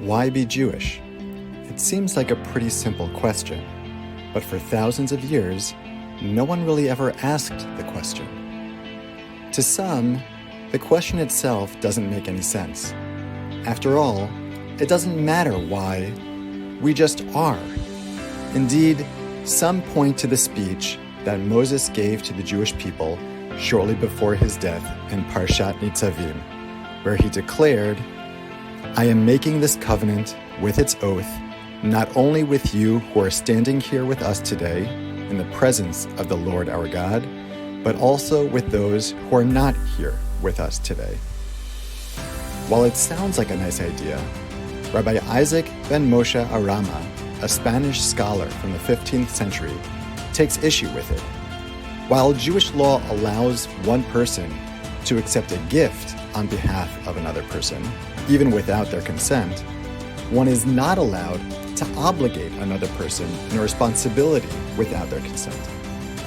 Why be Jewish? It seems like a pretty simple question, but for thousands of years, no one really ever asked the question. To some, the question itself doesn't make any sense. After all, it doesn't matter why, we just are. Indeed, some point to the speech that Moses gave to the Jewish people shortly before his death in Parshat Nitzavim, where he declared, "I am making this covenant with its oath, not only with you who are standing here with us today in the presence of the Lord our God, but also with those who are not here with us today." While it sounds like a nice idea, Rabbi Isaac ben Moshe Arama, a Spanish scholar from the 15th century, takes issue with it. While Jewish law allows one person to accept a gift on behalf of another person, even without their consent, one is not allowed to obligate another person in a responsibility without their consent.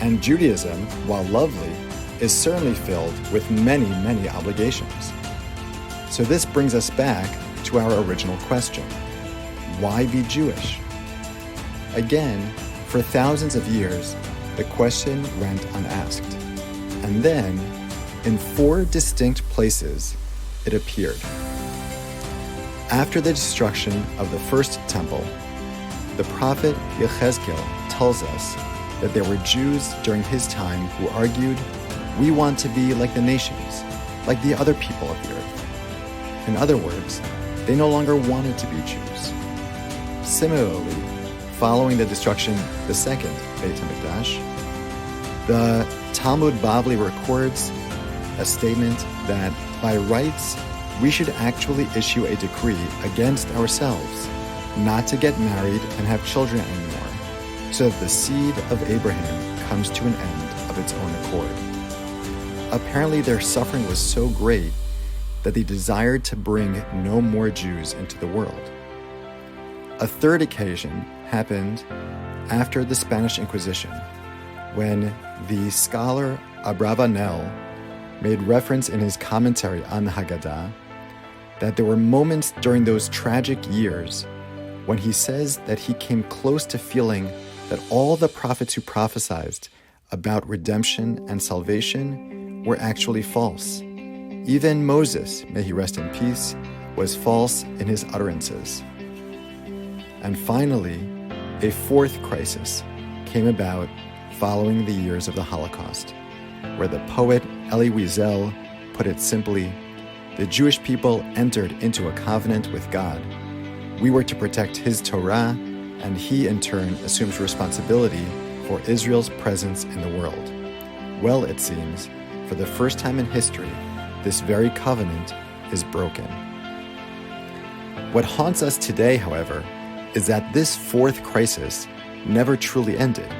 And Judaism, while lovely, is certainly filled with many, many obligations. So this brings us back to our original question: why be Jewish? Again, for thousands of years, the question went unasked. And then, in 4 distinct places, it appeared. After the destruction of the first temple, the prophet Yechezkel tells us that there were Jews during his time who argued, "We want to be like the nations, like the other people of the earth." In other words, they no longer wanted to be Jews. Similarly, following the destruction of the second Beit HaMikdash, the Talmud Bavli records a statement that by rights, we should actually issue a decree against ourselves not to get married and have children anymore, so that the seed of Abraham comes to an end of its own accord. Apparently, their suffering was so great that they desired to bring no more Jews into the world. A third occasion happened after the Spanish Inquisition, when the scholar Abravanel made reference in his commentary on the Haggadah that there were moments during those tragic years when he says that he came close to feeling that all the prophets who prophesied about redemption and salvation were actually false. Even Moses, may he rest in peace, was false in his utterances. And finally, a 4th crisis came about following the years of the Holocaust, where the poet Elie Wiesel put it simply, "The Jewish people entered into a covenant with God. We were to protect His Torah, and He in turn assumes responsibility for Israel's presence in the world." Well, it seems, for the first time in history, this very covenant is broken. What haunts us today, however, is that this 4th crisis never truly ended.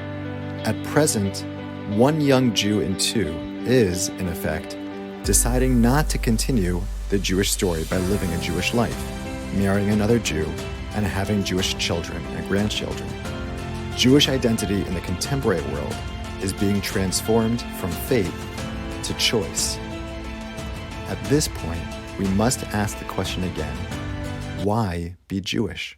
At present, 1 young Jew in 2 is, in effect, deciding not to continue the Jewish story by living a Jewish life, marrying another Jew, and having Jewish children and grandchildren. Jewish identity in the contemporary world is being transformed from faith to choice. At this point, we must ask the question again: why be Jewish?